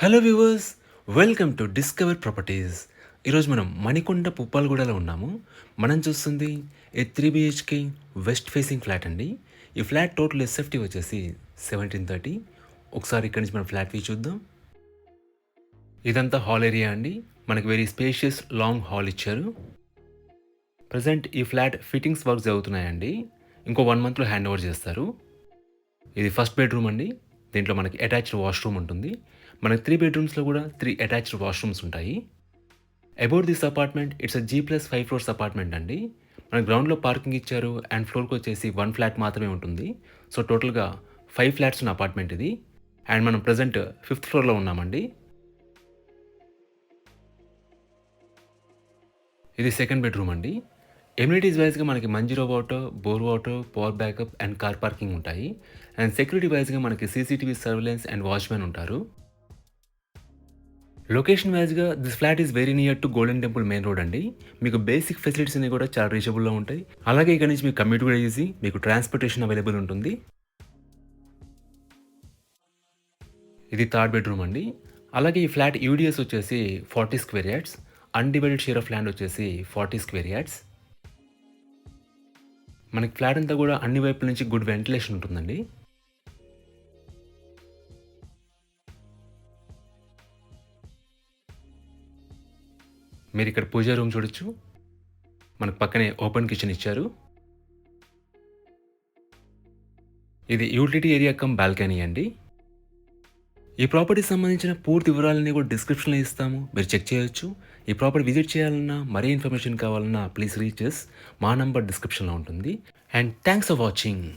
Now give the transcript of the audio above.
Hello viewers, welcome to discover properties. ఈరోజు మనం మణికొండ పుప్పాలగూడలో ఉన్నాము. మనం చూస్తుంది ఏ 3 BHK వెస్ట్ ఫేసింగ్ ఫ్లాట్ అండి. ఈ ఫ్లాట్ టోటల్ ఎస్ఎఫ్టీ వచ్చేసి 1730. ఒకసారి ఇక్కడి నుంచి మనం ఫ్లాట్ వ్యూ చూద్దాం. ఇదంతా హాల్ ఏరియా అండి. మనకి వెరీ స్పేషియస్ లాంగ్ హాల్ ఇచ్చారు. ప్రజెంట్ ఈ ఫ్లాట్ ఫిట్టింగ్స్ వర్క్స్ అవుతున్నాయండి. ఇంకో 1 monthలో హ్యాండ్ ఓవర్ చేస్తారు. ఇది ఫస్ట్ బెడ్రూమ్ అండి. దీంట్లో మనకి అటాచ్డ్ వాష్రూమ్ ఉంటుంది. మనకి 3 bedrooms కూడా 3 అటాచ్డ్ వాష్రూమ్స్ ఉంటాయి. About this apartment, it's G+5 floors apartment అండి. మన గ్రౌండ్లో పార్కింగ్ ఇచ్చారు అండ్ ఫ్లోర్కి వచ్చేసి 1 ఫ్లాట్ మాత్రమే ఉంటుంది. సో టోటల్గా 5 ఫ్లాట్స్ ఉన్న అపార్ట్మెంట్ ఇది. అండ్ మనం ప్రజెంట్ 5th ఫ్లోర్లో ఉన్నామండి. ఇది సెకండ్ బెడ్రూమ్ అండి. ఎమ్యూనిటీస్ వైజ్గా మనకి Manjeera water, bore water, power backup and car parking ఉంటాయి. అండ్ సెక్యూరిటీ వైజ్గా మనకి CCTV సర్వేలెన్స్ అండ్ వాచ్మెన్ ఉంటారు. లొకేషన్ వైజ్గా this flat is very near to golden temple main road అండి. మీకు బేసిక్ ఫెసిలిటీస్ అన్ని కూడా చాలా రీచబుల్లో ఉంటాయి. అలాగే ఇక్కడ నుంచి మీకు కమ్యూట్ కూడా ఈజీ, మీకు ట్రాన్స్పోర్టేషన్ అవైలబుల్ ఉంటుంది. ఇది థర్డ్ బెడ్రూమ్ అండి. అలాగే ఈ ఫ్లాట్ యూడిఎస్ వచ్చేసి 40 square yards, undivided share of land వచ్చేసి 40 స్క్వేర్ యార్డ్స్. మనకి ఫ్లాట్ అంతా కూడా అన్ని వైపుల నుంచి గుడ్ వెంటిలేషన్ ఉంటుందండి. మీరు ఇక్కడ పూజా రూమ్ చూడొచ్చు. మనకు పక్కనే ఓపెన్ కిచెన్ ఇచ్చారు. ఇది యూటిలిటీ ఏరియా కమ్ బాల్కనీ అండి. ఈ ప్రాపర్టీకి సంబంధించిన పూర్తి వివరాలన్నీ కూడా డిస్క్రిప్షన్లో ఇస్తాము, మీరు చెక్ చేయొచ్చు. ఈ ప్రాపర్టీ విజిట్ చేయాలన్నా, మరీ ఇన్ఫర్మేషన్ కావాలన్నా ప్లీజ్ రీచ్ అస్. మా నంబర్ డిస్క్రిప్షన్లో ఉంటుంది. And thanks for watching.